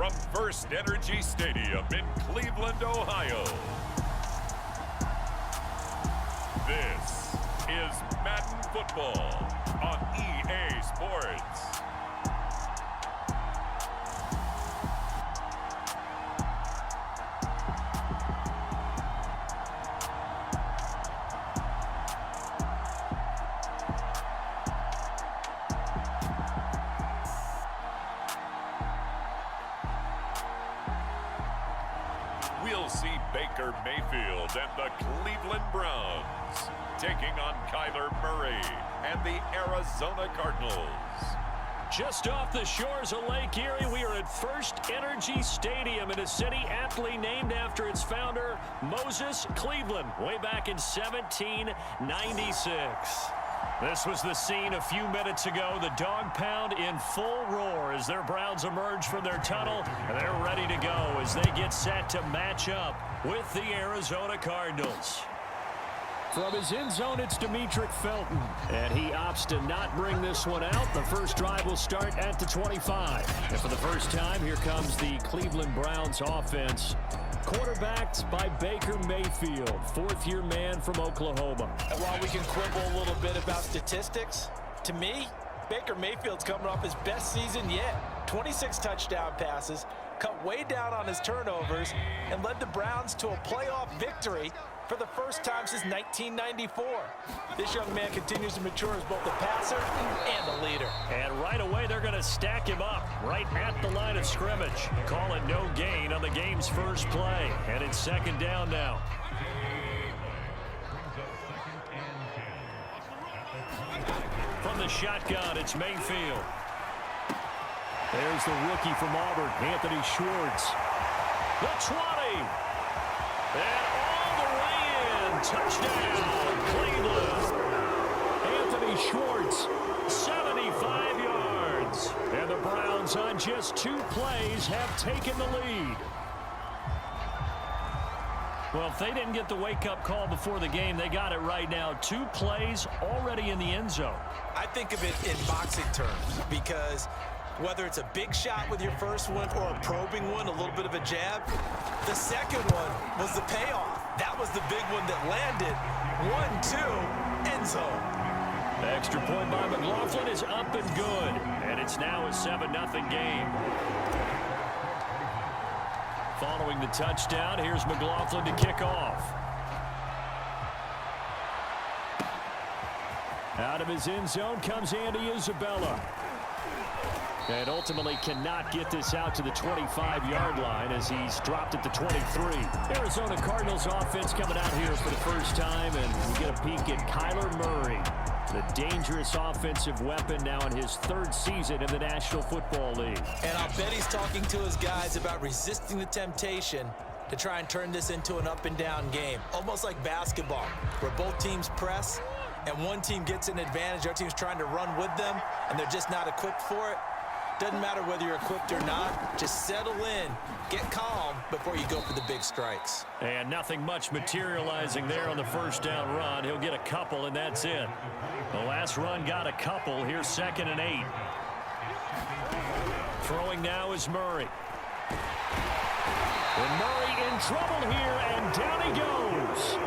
from First Energy Stadium in Cleveland, Ohio. This is Madden Football on EA Sports. We'll see Baker Mayfield and the Cleveland Browns taking on Kyler Murray and the Arizona Cardinals. Just off the shores of Lake Erie, we are at First Energy Stadium in a city aptly named after its founder, Moses Cleveland, way back in 1796. This was the scene a few minutes ago. The dog pound in full roar as their Browns emerge from their tunnel. They're ready to go as they get set to match up with the Arizona Cardinals. From his end zone, it's Demetric Felton, and he opts to not bring this one out. The first drive will start at the 25. And for the first time, here comes the Cleveland Browns offense, quarterbacked by Baker Mayfield, fourth-year man from Oklahoma. And while we can quibble a little bit about statistics, to me, Baker Mayfield's coming off his best season yet. 26 touchdown passes, cut way down on his turnovers, and led the Browns to a playoff victory for the first time since 1994. This young man continues to mature as both a passer and a leader. And right away, they're going to stack him up right at the line of scrimmage. Call it no gain on the game's first play. And it's second down now. From the shotgun, it's Mayfield. There's the rookie from Auburn, Anthony Schwartz. The 20. And all the way in. Touchdown, Cleveland. Anthony Schwartz, 75 yards. And the Browns, on just 2 plays, have taken the lead. Well, if they didn't get the wake-up call before the game, they got it right now. 2 plays already in the end zone. I think of it in boxing terms because whether it's a big shot with your first one or a probing one, a little bit of a jab, the second one was the payoff. That was the big one that landed. 1-2, end zone. The extra point by McLaughlin is up and good. And it's now a 7-0 game. Following the touchdown, here's McLaughlin to kick off. Out of his end zone comes Andy Isabella. And ultimately cannot get this out to the 25-yard line as he's dropped at the 23. Arizona Cardinals offense coming out here for the first time, and we get a peek at Kyler Murray, the dangerous offensive weapon now in his 3rd season in the National Football League. And I'll bet he's talking to his guys about resisting the temptation to try and turn this into an up-and-down game, almost like basketball, where both teams press, and one team gets an advantage, the other team's trying to run with them, and they're just not equipped for it. Doesn't matter whether you're equipped or not. Just settle in, get calm before you go for the big strikes. And nothing much materializing there on the first down run. He'll get a couple, and that's it. The last run got a couple. Here's 2nd and 8. Throwing now is Murray. And Murray in trouble here, and down he goes.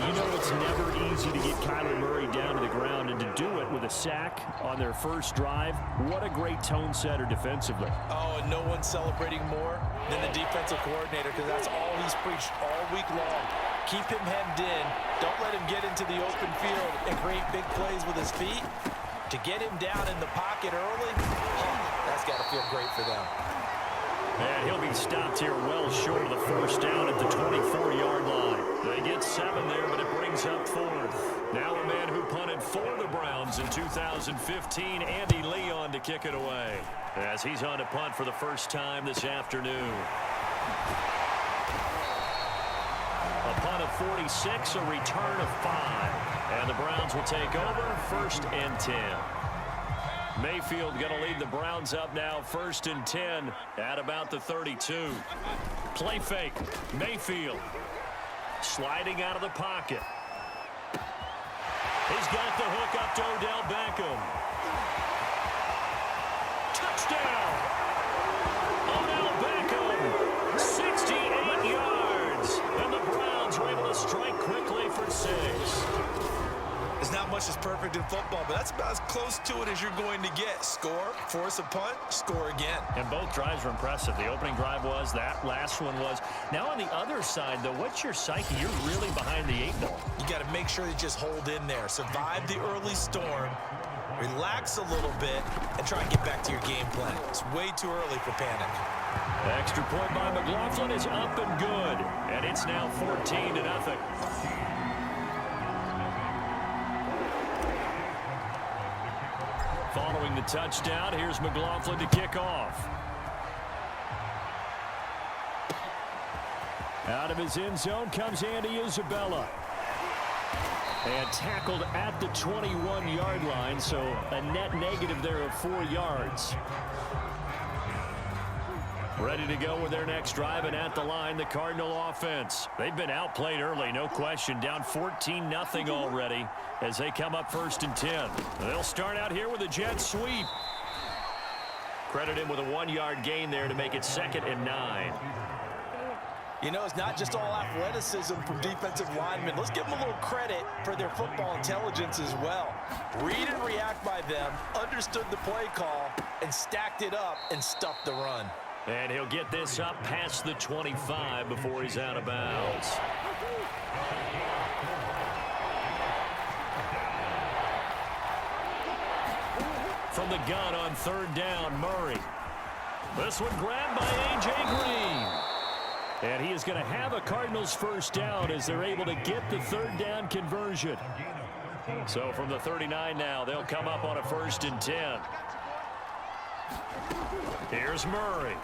You know it's never easy to get Kyler Murray down to the ground, and to do it with a sack on their first drive, what a great tone setter defensively. Oh, and no one's celebrating more than the defensive coordinator, because that's all he's preached all week long. Keep him hemmed in. Don't let him get into the open field and create big plays with his feet. To get him down in the pocket early, that's got to feel great for them. And he'll be stopped here well short of the first down at the 24-yard line. They get 7 there, but it brings up 4th. Now a man who punted for the Browns in 2015, Andy Leon, to kick it away, as he's on to punt for the first time this afternoon. A punt of 46, a return of 5. And the Browns will take over 1st and 10. Mayfield going to lead the Browns up now, 1st and 10 at about the 32. Play fake. Mayfield sliding out of the pocket. He's got the hook up to Odell Beckham. touchdown. Odell Beckham, 68 yards. And the Browns were able to strike quickly for 6. There's not much that's perfect in football, but that's about as close to it as you're going to get. Score, force a punt, score again. And both drives were impressive. The opening drive was, that last one was. Now on the other side, though, what's your psyche? You're really behind the 8 ball. You got to make sure you just hold in there. Survive the early storm, relax a little bit, and try and get back to your game plan. It's way too early for panic. The extra point by McLaughlin is up and good. And it's now 14-0. Following the touchdown, here's McLaughlin to kick off. Out of his end zone comes Andy Isabella. And tackled at the 21-yard line, so a net negative there of 4 yards. Ready to go with their next drive, and at the line, the Cardinal offense. They've been outplayed early, no question. Down 14-0 already as they come up 1st and 10. They'll start out here with a jet sweep. Credit him with a 1-yard gain there to make it 2nd and 9. You know, it's not just all athleticism from defensive linemen. Let's give them a little credit for their football intelligence as well. Read and react by them, understood the play call, and stacked it up and stuffed the run. And he'll get this up past the 25 before he's out of bounds. From the gun on 3rd down, Murray. This one grabbed by A.J. Green. And he is going to have a Cardinals 1st down as they're able to get the 3rd down conversion. So from the 39 now, they'll come up on a 1st and 10. Here's Murray.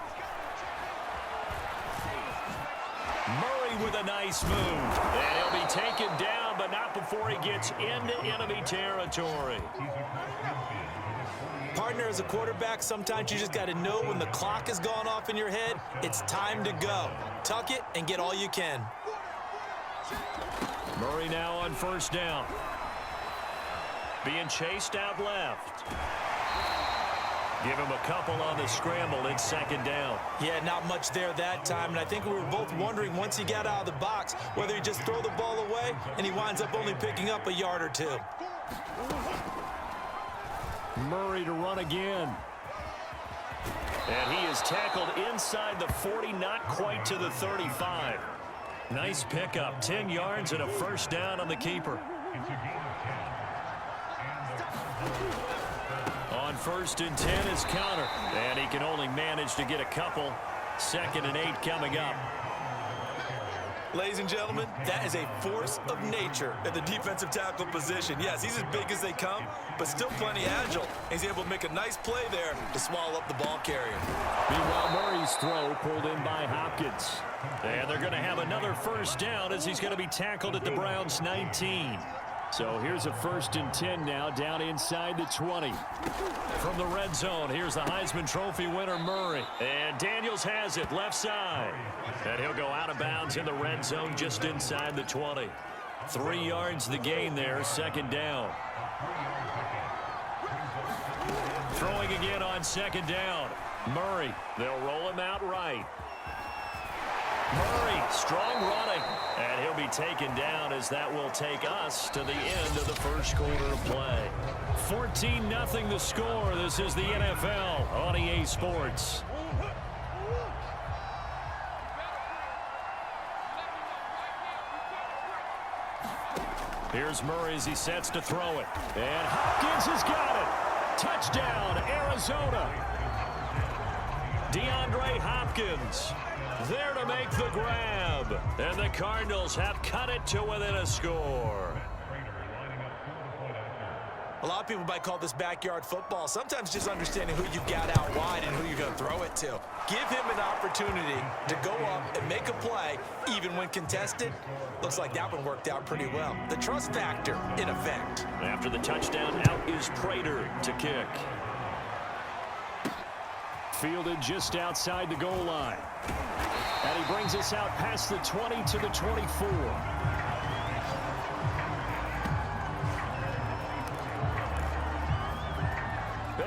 Murray with a nice move. And he'll be taken down, but not before he gets into enemy territory. Partner, as a quarterback, sometimes you just got to know when the clock has gone off in your head, it's time to go. Tuck it and get all you can. Murray now on 1st down. Being chased out left. Give him a couple on the scramble. It's 2nd down. Yeah, not much there that time. And I think we were both wondering once he got out of the box whether he just throw the ball away and he winds up only picking up a yard or 2. Murray to run again. And he is tackled inside the 40, not quite to the 35. Nice pickup. 10 yards and a 1st down on the keeper. On 1st and 10 is Connor. And he can only manage to get a couple. 2nd and 8 coming up. Ladies and gentlemen, that is a force of nature at the defensive tackle position. Yes, he's as big as they come, but still plenty agile. He's able to make a nice play there to swallow up the ball carrier. Meanwhile, Murray's throw pulled in by Hopkins. And they're going to have another 1st down as he's going to be tackled at the Browns' 19. So here's a 1st and 10 now, down inside the 20. From the red zone, here's the Heisman Trophy winner, Murray. And Daniels has it, left side. And he'll go out of bounds in the red zone just inside the 20. 3 yards the gain there, 2nd down. Throwing again on 2nd down. Murray, they'll roll him out right. Murray, strong running, and he'll be taken down as that will take us to the end of the 1st quarter of play. 14-0 the score. This is the NFL on EA Sports. Here's Murray as he sets to throw it. And Hopkins has got it. Touchdown, Arizona. DeAndre Hopkins there to make the grab. And the Cardinals have cut it to within a score. A lot of people might call this backyard football. Sometimes just understanding who you've got out wide and who you're going to throw it to. Give him an opportunity to go up and make a play, even when contested. Looks like that one worked out pretty well. The trust factor in effect. After the touchdown, out is Prater to kick. Fielded just outside the goal line. And he brings us out past the 20 to the 24.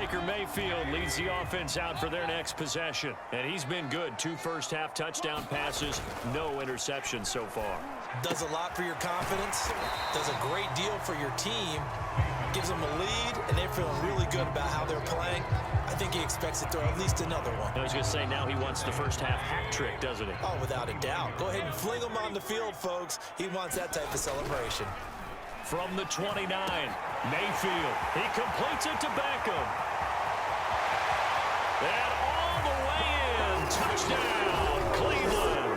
Baker Mayfield leads the offense out for their next possession. And he's been good. 2 first-half touchdown passes, no interceptions so far. Does a lot for your confidence, does a great deal for your team, gives them a lead, and they're feeling really good about how they're playing. I think he expects to throw at least another one. I was going to say, now he wants the first-half hat trick, doesn't he? Oh, without a doubt. Go ahead and fling him on the field, folks. He wants that type of celebration. From the 29, Mayfield. He completes it to Beckham. And all the way in. Touchdown, Cleveland.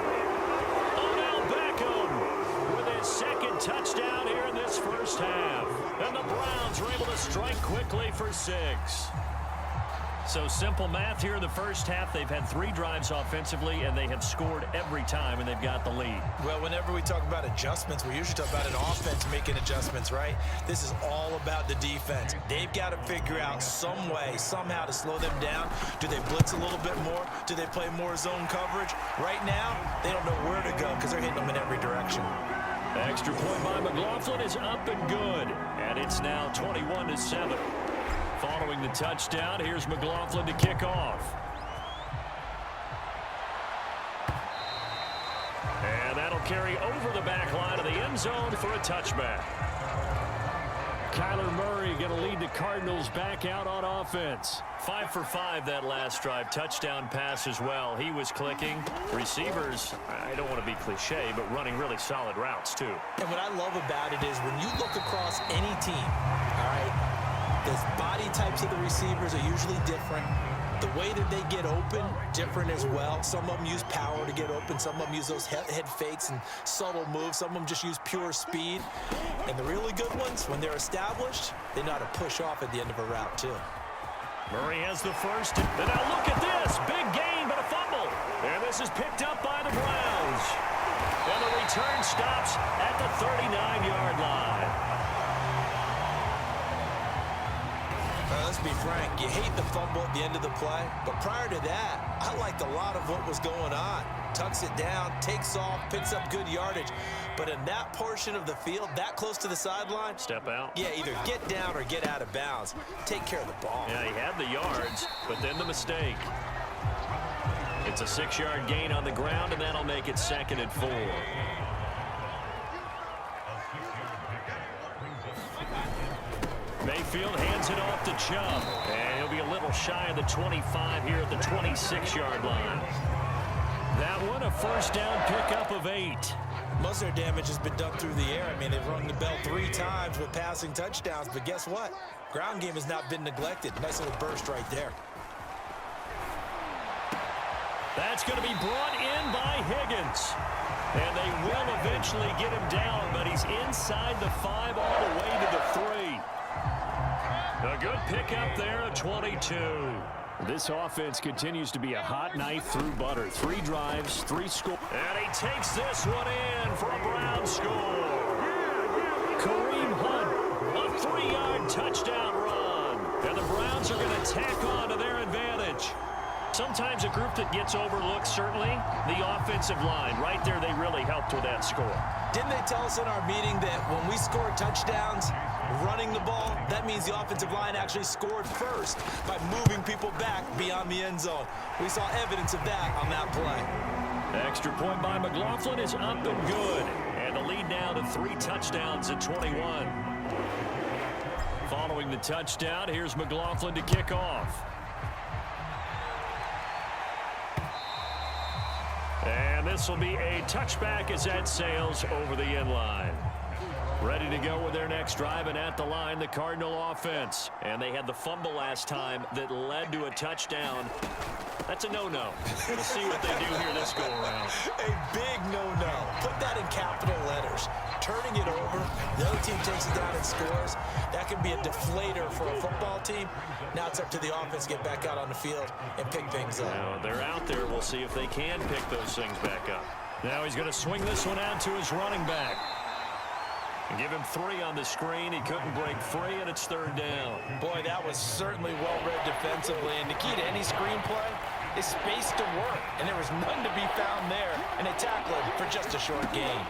Odell Beckham with his second touchdown here in this first half. And the Browns are able to strike quickly for 6. So simple math here in the first half. They've had 3 drives offensively, and they have scored every time, and they've got the lead. Well, whenever we talk about adjustments, we usually talk about an offense making adjustments, right? This is all about the defense. They've got to figure out some way, somehow to slow them down. Do they blitz a little bit more? Do they play more zone coverage? Right now, they don't know where to go because they're hitting them in every direction. Extra point by McLaughlin is up and good, and it's now 21-7. Following the touchdown, here's McLaughlin to kick off. And that'll carry over the back line of the end zone for a touchback. Kyler Murray going to lead the Cardinals back out on offense. 5 for 5 that last drive. Touchdown pass as well. He was clicking. Receivers, I don't want to be cliche, but running really solid routes too. And what I love about it is when you look across any team, all right, the body types of the receivers are usually different. The way that they get open, different as well. Some of them use power to get open. Some of them use those head fakes and subtle moves. Some of them just use pure speed. And the really good ones, when they're established, they know how to push off at the end of a route, too. Murray has the first. And now look at this. Big gain, but a fumble. And this is picked up by the Browns. And the return stops at the 39-yard line. Let's be frank, you hate the fumble at the end of the play, but prior to that, I liked a lot of what was going on. Tucks it down, takes off, picks up good yardage. But in that portion of the field, that close to the sideline, step out. Yeah, either get down or get out of bounds. Take care of the ball. Yeah, he had the yards, but then the mistake. It's a 6-yard gain on the ground, and that'll make it 2nd and 4. Mayfield hands it off to Chubb, and he'll be a little shy of the 25 here at the 26-yard line. That one, a first down pickup of 8. Most of their damage has been done through the air. I mean, they've rung the bell 3 times with passing touchdowns, but guess what? Ground game has not been neglected. Nice little burst right there. That's going to be brought in by Higgins. And they will eventually get him down, but he's inside the 5 all the way to the 3. A good pickup there of 22. This offense continues to be a hot knife through butter. 3 drives, 3 scores. And he takes this one in for a Brown score. Kareem Hunt, a 3-yard touchdown run. And the Browns are going to tack on to their advantage. Sometimes a group that gets overlooked, certainly, the offensive line. Right there, they really helped with that score. Didn't they tell us in our meeting that when we score touchdowns, running the ball, that means the offensive line actually scored first by moving people back beyond the end zone. We saw evidence of that on that play. Extra point by McLaughlin is up and good. And the lead now to 3 touchdowns at 21. Following the touchdown, here's McLaughlin to kick off. And this will be a touchback as that sails over the end line. Ready to go with their next drive, and at the line, the Cardinal offense. And they had the fumble last time that led to a touchdown. That's a no-no. We'll see what they do here this go-around. A big no-no. Put that in capital letters. Turning it over, the other team takes it down and scores. That can be a deflator for a football team. Now it's up to the offense to get back out on the field and pick things up. Now they're out there. We'll see if they can pick those things back up. Now he's going to swing this one out to his running back. And give him 3 on the screen. He couldn't break free, and it's 3rd down. Boy, that was certainly well-read defensively. And the key to any screenplay is space to work. And there was none to be found there. And they tackled him for just a short gain.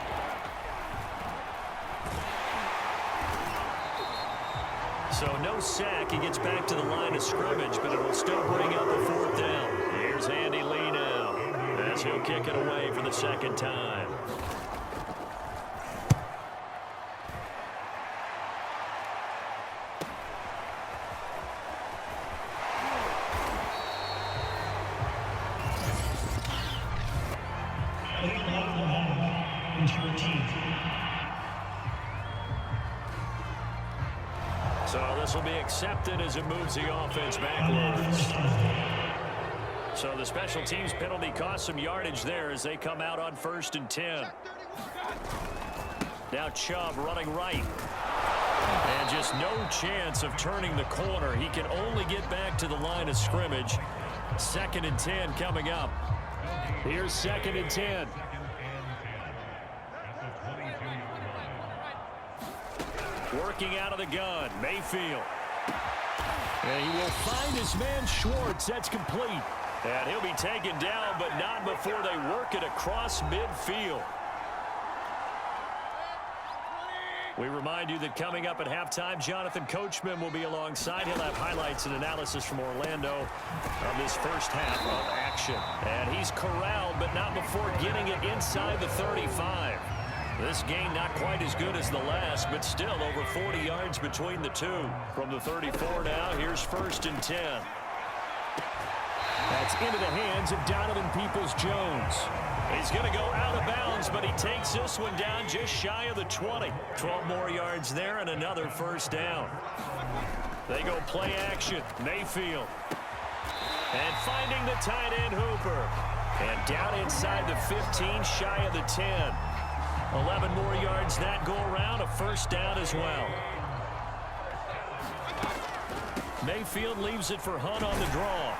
So no sack. He gets back to the line of scrimmage, but it will still bring up a 4th down. Here's Andy Lee now, as he'll kick it away for the 2nd time. So this will be accepted as it moves the offense backwards. So the special teams penalty cost some yardage there as they come out on 1st and 10. Now Chubb running right. And just no chance of turning the corner. He can only get back to the line of scrimmage. 2nd and 10 coming up. Here's 2nd and 10. Working out of the gun, Mayfield. And he will find his man Schwartz. That's complete. And he'll be taken down, but not before they work it across midfield. We remind you that coming up at halftime, Jonathan Coachman will be alongside. He'll have highlights and analysis from Orlando of this first half of action. And he's corralled, but not before getting it inside the 35. This game not quite as good as the last, but still over 40 yards between the two. From the 34 now, here's 1st and 10. That's into the hands of Donovan Peoples-Jones. He's going to go out of bounds, but he takes this one down just shy of the 20. 12 more yards there and another 1st down. They go play action. Mayfield. And finding the tight end Hooper. And down inside the 15, shy of the 10. 11 more yards that go around, a 1st down as well. Mayfield leaves it for Hunt on the draw.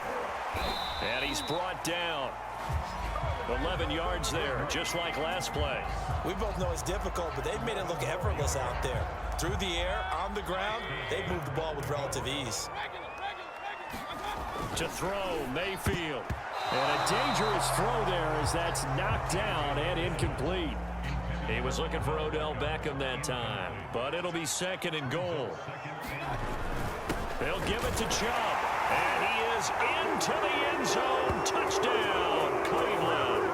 And he's brought down. 11 yards there, just like last play. We both know it's difficult, but they've made it look effortless out there. Through the air, on the ground, they've moved the ball with relative ease. To throw, Mayfield. And a dangerous throw there as that's knocked down and incomplete. He was looking for Odell Beckham that time, but it'll be 2nd and goal. They'll give it to Chubb, and he is into the end zone. Touchdown, Cleveland.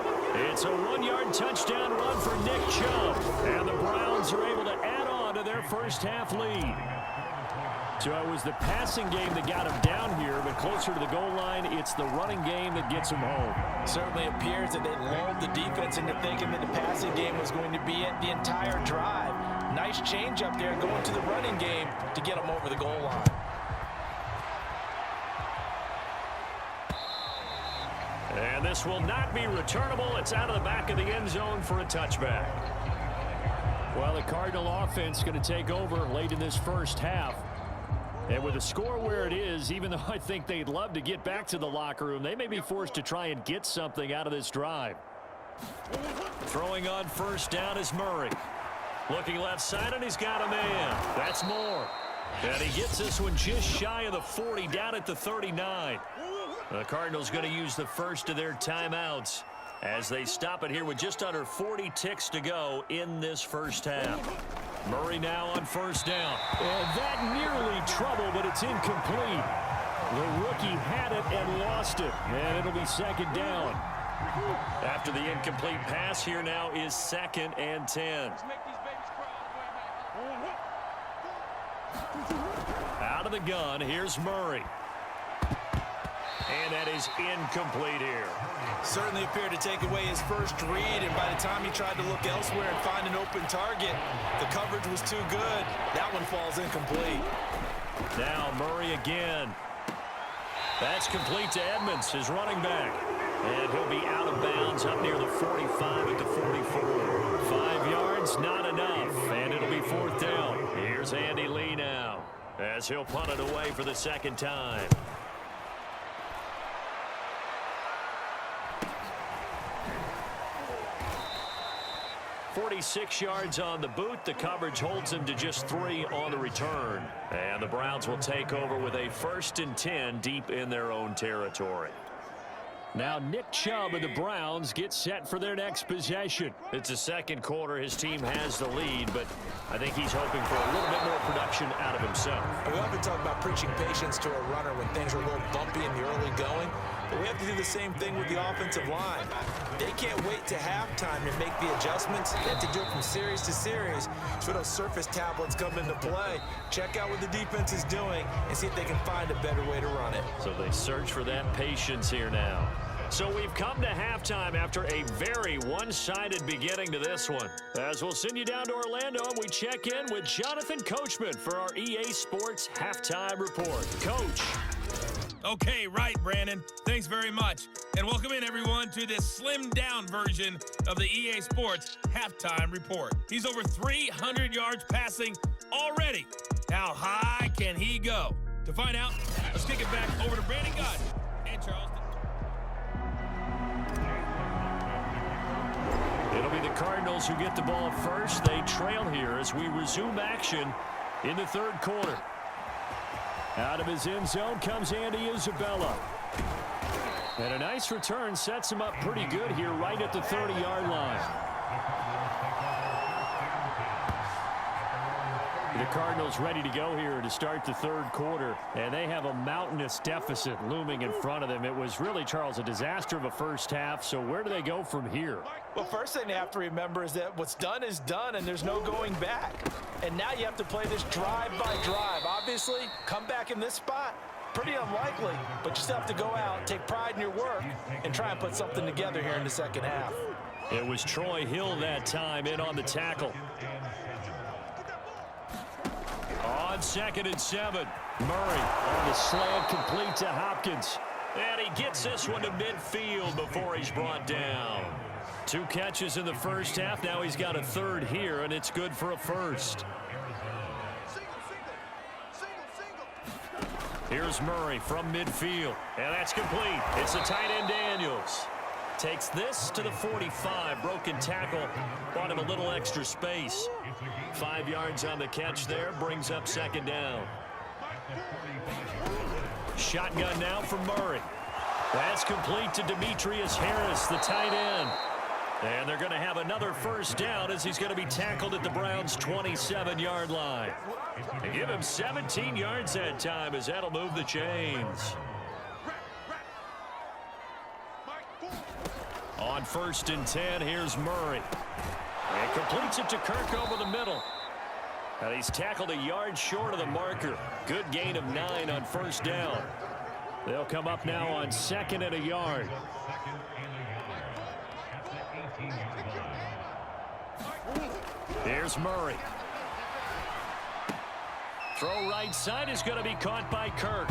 It's a 1-yard touchdown run for Nick Chubb, and the Browns are able to add on to their first half lead. So it was the passing game that got him down here, but closer to the goal line, it's the running game that gets him home. Certainly appears that they lulled the defense into thinking that the passing game was going to be it the entire drive. Nice change up there going to the running game to get him over the goal line. And this will not be returnable. It's out of the back of the end zone for a touchback. Well, the Cardinal offense is going to take over late in this first half. And with the score where it is, even though I think they'd love to get back to the locker room, they may be forced to try and get something out of this drive. Throwing on 1st down is Murray. Looking left side, and he's got a man. That's Moore. And he gets this one just shy of the 40, down at the 39. The Cardinals going to use the first of their timeouts as they stop it here with just under 40 ticks to go in this first half. Murray now on 1st down. And that nearly trouble, but it's incomplete. The rookie had it and lost it, and it'll be 2nd down. After the incomplete pass, here now is 2nd and 10. Out of the gun, here's Murray. And that is incomplete here. Certainly appeared to take away his first read, and by the time he tried to look elsewhere and find an open target, the coverage was too good. That one falls incomplete. Now Murray again. That's complete to Edmonds, his running back. And he'll be out of bounds up near the 45 at the 44. 5 yards, not enough, and it'll be 4th down. Here's Andy Lee now, as he'll punt it away for the 2nd time. 46 yards on the boot. The coverage holds him to just 3 on the return. And the Browns will take over with a 1st and 10 deep in their own territory. Now Nick Chubb and the Browns get set for their next possession. It's the second quarter. His team has the lead, but I think he's hoping for a little bit more production out of himself. We often talk about preaching patience to a runner when things are a little bumpy in the early going, but we have to do the same thing with the offensive line. They can't wait to halftime to make the adjustments. They have to do it from series to series. So those surface tablets come into play. Check out what the defense is doing and see if they can find a better way to run it. So they search for that patience here now. So we've come to halftime after a very one-sided beginning to this one. As we'll send you down to Orlando, we check in with Jonathan Coachman for our EA Sports Halftime Report. Coach. Okay, right, Brandon. Thanks very much. And welcome in, everyone, to this slimmed-down version of the EA Sports Halftime Report. He's over 300 yards passing already. How high can he go? To find out, let's kick it back over to Brandon Gott and Charles. It'll be the Cardinals who get the ball first. They trail here as we resume action in the third quarter. Out of his end zone comes Andy Isabella. And a nice return sets him up pretty good here right at the 30-yard line. The Cardinals ready to go here to start the third quarter, and they have a mountainous deficit looming in front of them. It was really, Charles, a disaster of a first half, so where do they go from here? Well, first thing you have to remember is that what's done is done, and there's no going back. And now you have to play this drive by drive. Obviously, come back in this spot, pretty unlikely, but you still have to go out, take pride in your work, and try and put something together here in the second half. It was Troy Hill that time in on the tackle. On 2nd and 7, Murray on the slant complete to Hopkins. And he gets this one to midfield before he's brought down. 2 catches in the first half. Now he's got a third here, and it's good for a first. Here's Murray from midfield, and that's complete. It's the tight end Daniels. Takes this to the 45. Broken tackle. Bought him a little extra space. 5 yards on the catch there. Brings up second down. Shotgun now for Murray. That's complete to Demetrius Harris, the tight end. And they're going to have another first down as he's going to be tackled at the Browns' 27-yard line. They give him 17 yards that time as that'll move the chains. On 1st and 10, here's Murray. And completes it to Kirk over the middle. And he's tackled a yard short of the marker. Good gain of 9 on first down. They'll come up now on 2nd and a yard. Here's Murray. Throw right side is going to be caught by Kirk.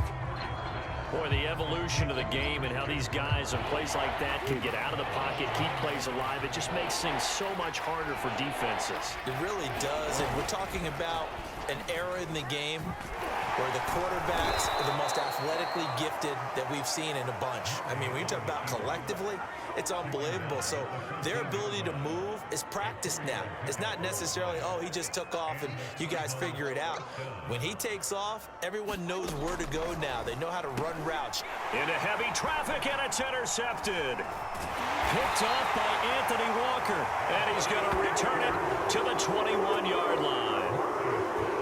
Boy, the evolution of the game and how these guys in plays like that can get out of the pocket, keep plays alive, it just makes things so much harder for defenses. It really does, and we're talking about an era in the game where the quarterbacks are the most athletically gifted that we've seen in a bunch. I mean, when you talk about collectively, it's unbelievable. So their ability to move is practiced now. It's not necessarily, oh, he just took off and you guys figure it out. When he takes off, everyone knows where to go now. They know how to run routes. Into heavy traffic, and it's intercepted. Picked off by Anthony Walker, and he's going to return it to the 21-yard line.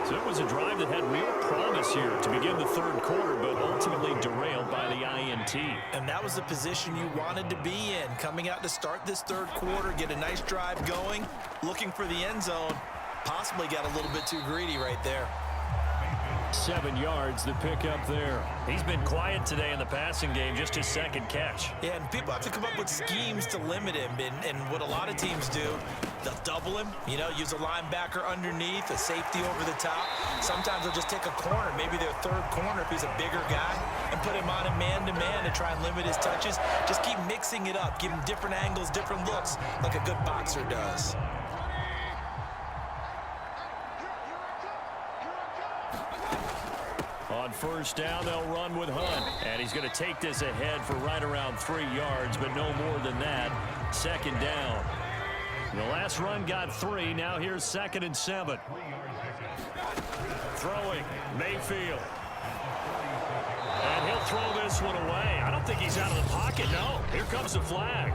So it was a drive that had real promise here to begin the third quarter, but ultimately derailed by the INT. And that was the position you wanted to be in, coming out to start this third quarter, get a nice drive going, looking for the end zone. Possibly got a little bit too greedy right there. 7 yards, the pickup there. He's been quiet today in the passing game, just his second catch. Yeah, and people have to come up with schemes to limit him, and what a lot of teams do, they'll double him, you know, use a linebacker underneath, a safety over the top. Sometimes they'll just take a corner, maybe their third corner if he's a bigger guy, and put him on a man-to-man to try and limit his touches. Just keep mixing it up, give him different angles, different looks, like a good boxer does. On first down, they'll run with Hunt. And he's going to take this ahead for right around 3 yards, but no more than that. Second down. The last run got 3. Now here's 2nd and 7. Throwing, Mayfield. And he'll throw this one away. I don't think he's out of the pocket, no. Here comes the flag.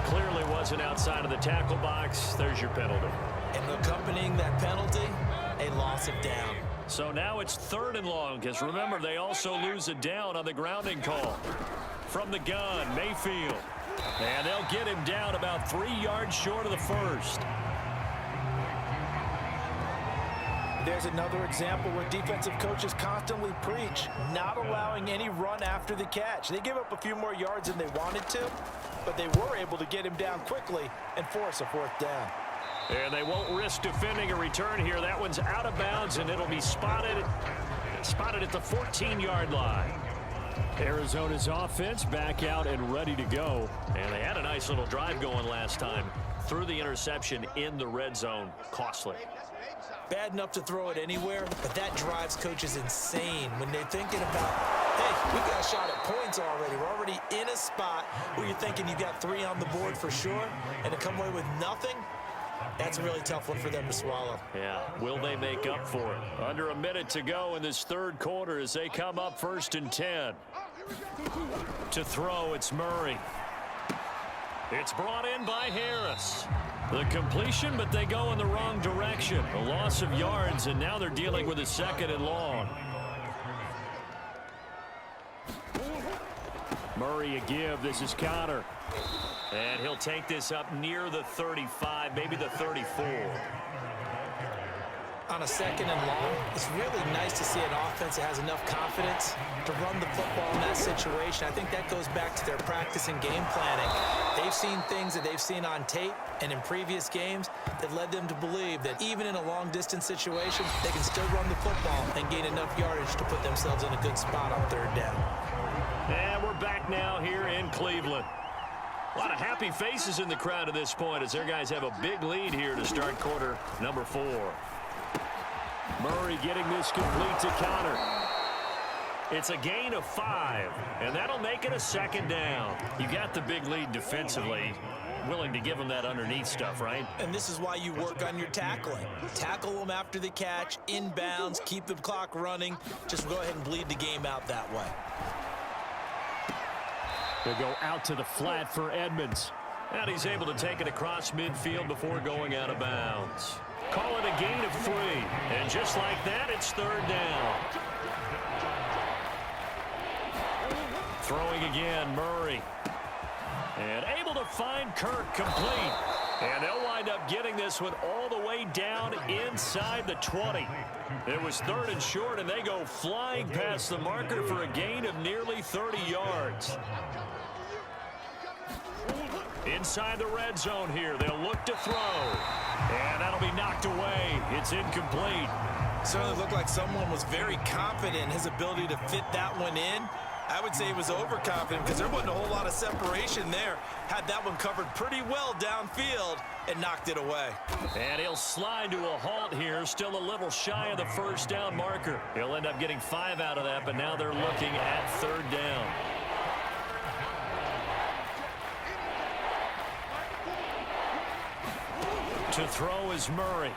Clearly wasn't outside of the tackle box. There's your penalty. And accompanying that penalty, a loss of down. So now it's 3rd and long, because remember, they also lose a down on the grounding call. From the gun, Mayfield. And they'll get him down about 3 yards short of the first. There's another example where defensive coaches constantly preach not allowing any run after the catch. They give up a few more yards than they wanted to, but they were able to get him down quickly and force a 4th down. And they won't risk defending a return here. That one's out of bounds, and it'll be spotted at the 14-yard line. Arizona's offense back out and ready to go. And they had a nice little drive going last time. Threw the interception in the red zone. Costly. Bad enough to throw it anywhere, but that drives coaches insane when they're thinking about, hey, we got a shot at points already. We're already in a spot where you're thinking you got 3 on the board for sure, and to come away with nothing, that's a really tough one for them to swallow. Yeah, will they make up for it? Under a minute to go in this 3rd quarter as they come up 1st and 10. To throw, it's Murray. It's brought in by Harris. The completion, but they go in the wrong direction. A loss of yards, and now they're dealing with a 2nd and long. Murray a give. This is Connor. And he'll take this up near the 35, maybe the 34. On a 2nd and long, it's really nice to see an offense that has enough confidence to run the football in that situation. I think that goes back to their practice and game planning. They've seen things that they've seen on tape and in previous games that led them to believe that even in a long-distance situation, they can still run the football and gain enough yardage to put themselves in a good spot on 3rd down. And we're back now here in Cleveland. A lot of happy faces in the crowd at this point as their guys have a big lead here to start quarter number 4. Murray getting this complete to Connor. It's a gain of 5, and that'll make it a 2nd down. You got the big lead defensively. Willing to give them that underneath stuff, right? And this is why you work on your tackling. Tackle them after the catch, inbounds, keep the clock running. Just go ahead and bleed the game out that way. They'll go out to the flat for Edmonds. And he's able to take it across midfield before going out of bounds. Call it a gain of 3. And just like that, it's 3rd down. Throwing again, Murray. And able to find Kirk complete. And they'll wind up getting this one all the way down inside the 20. It was 3rd and short, and they go flying past the marker for a gain of nearly 30 yards. Inside the red zone here, they'll look to throw. And that'll be knocked away. It's incomplete. Certainly looked like someone was very confident in his ability to fit that one in. I would say he was overconfident because there wasn't a whole lot of separation there. Had that one covered pretty well downfield and knocked it away. And he'll slide to a halt here, still a little shy of the 1st down marker. He'll end up getting 5 out of that, but now they're looking at 3rd down. To throw is Murray.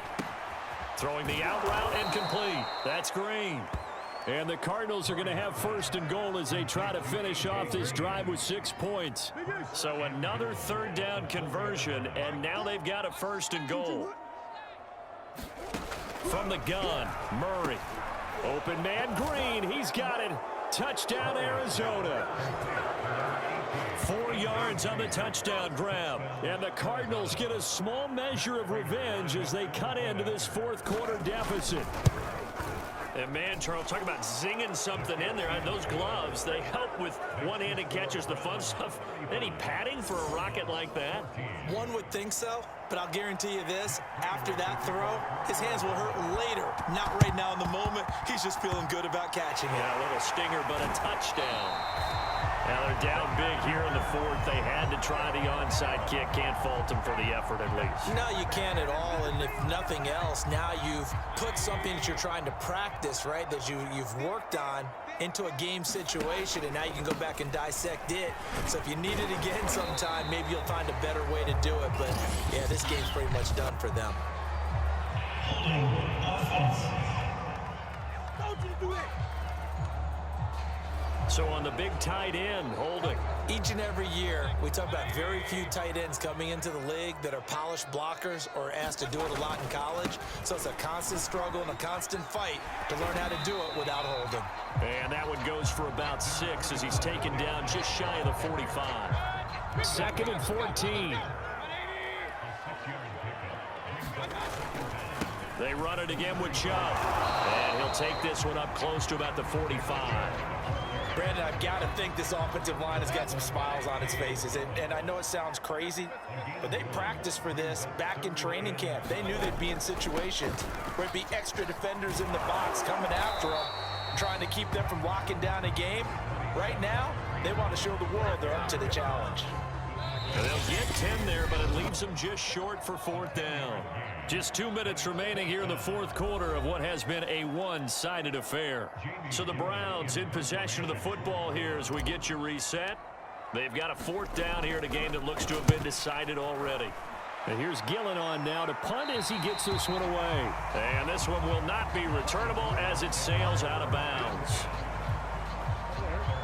Throwing the out route and complete. That's Green. And the Cardinals are going to have 1st and goal as they try to finish off this drive with 6 points. So another 3rd down conversion, and now they've got a 1st and goal. From the gun, Murray. Open man, Green. He's got it. Touchdown, Arizona. 4 yards on the touchdown grab. And the Cardinals get a small measure of revenge as they cut into this 4th quarter deficit. And man, Charles, talk about zinging something in there. Those gloves, they help with one-handed catches, the fun stuff. Any padding for a rocket like that? One would think so, but I'll guarantee you this. After that throw, his hands will hurt later. Not right now in the moment. He's just feeling good about catching it. Yeah, a little stinger, but a touchdown. Now they're down big here in the fourth. They had to try the onside kick. Can't fault them for the effort at least. No, you can't at all. And if nothing else, now you've put something that you're trying to practice, right, that you've worked on into a game situation, and now you can go back and dissect it. So if you need it again sometime, maybe you'll find a better way to do it. But, yeah, this game's pretty much done for them. So on the big tight end, holding. Each and every year, we talk about very few tight ends coming into the league that are polished blockers or asked to do it a lot in college. So it's a constant struggle and a constant fight to learn how to do it without holding. And that one goes for about 6 as he's taken down just shy of the 45. 2nd and 14. They run it again with Chubb. And he'll take this one up close to about the 45. Brandon, I've got to think this offensive line has got some smiles on its faces. And I know it sounds crazy, but they practiced for this back in training camp. They knew they'd be in situations where it'd be extra defenders in the box coming after them, trying to keep them from locking down a game. Right now, they want to show the world they're up to the challenge. And they'll get 10 there, but it leaves them just short for 4th down. Just 2 minutes remaining here in the fourth quarter of what has been a one-sided affair. So the Browns in possession of the football here as we get you reset. They've got a 4th down here in a game that looks to have been decided already. And here's Gillen on now to punt as he gets this one away. And this one will not be returnable as it sails out of bounds.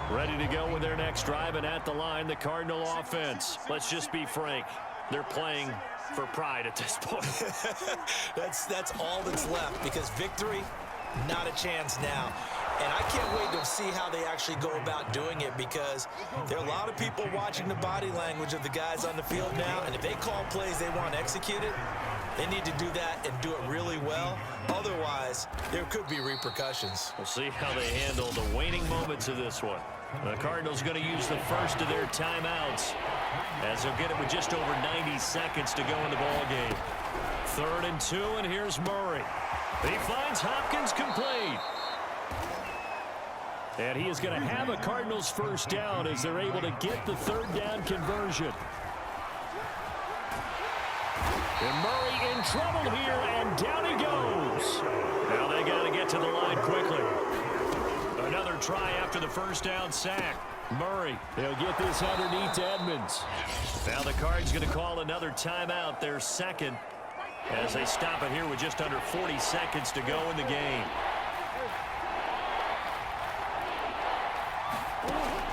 Ready to go with their next drive, and at the line, the Cardinal offense. Let's just be frank. They're playing for pride at this point. That's all that's left, because victory, not a chance now. And I can't wait to see how they actually go about doing it, because there are a lot of people watching the body language of the guys on the field now, and if they call plays they want executed, they need to do that and do it really well. Otherwise, there could be repercussions. We'll see how they handle the waning moments of this one. The Cardinals going to use the first of their timeouts as they'll get it with just over 90 seconds to go in the ball game. 3rd and 2, and here's Murray. He finds Hopkins complete. And he is going to have a Cardinals first down as they're able to get the 3rd down conversion. And Murray in trouble here, and down he goes. Now they got to get to the line quickly. Another try after the first down sack. Murray, they'll get this underneath to Edmonds. Now the Cards going to call another timeout, their second, as they stop it here with just under 40 seconds to go in the game.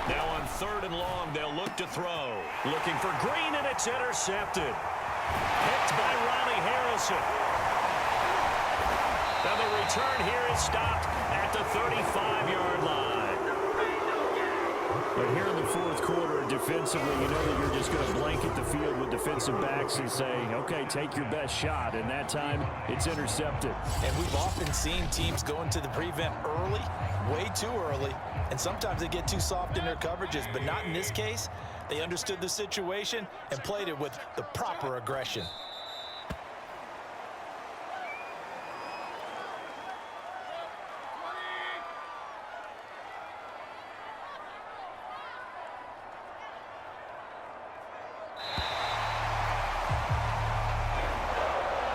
Now on 3rd and long, they'll look to throw. Looking for Green, and it's intercepted. Picked by Riley Harrison. Now the return here is stopped at the 35-yard line. But here in the fourth quarter, defensively, you know that you're just going to blanket the field with defensive backs and say, okay, take your best shot. And that time, it's intercepted. And we've often seen teams go into the prevent early, way too early, and sometimes they get too soft in their coverages, but not in this case. They understood the situation and played it with the proper aggression.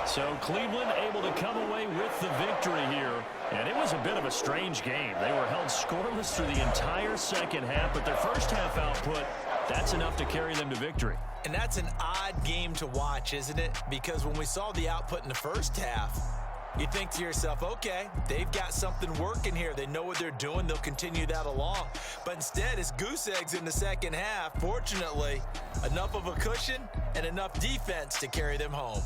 So Cleveland able to come away with the victory here. And it was a bit of a strange game. They were held scoreless through the entire second half, but their first half output, that's enough to carry them to victory. And that's an odd game to watch, isn't it? Because when we saw the output in the first half, you think to yourself, okay, they've got something working here. They know what they're doing. They'll continue that along. But instead, it's goose eggs in the second half. Fortunately, enough of a cushion and enough defense to carry them home.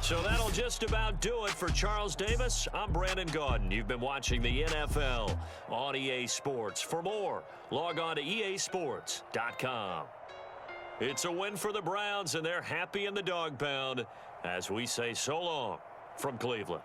So that'll just about do it for Charles Davis. I'm Brandon Gaudin. You've been watching the NFL on EA Sports. For more, log on to easports.com. It's a win for the Browns, and they're happy in the dog pound as we say so long from Cleveland.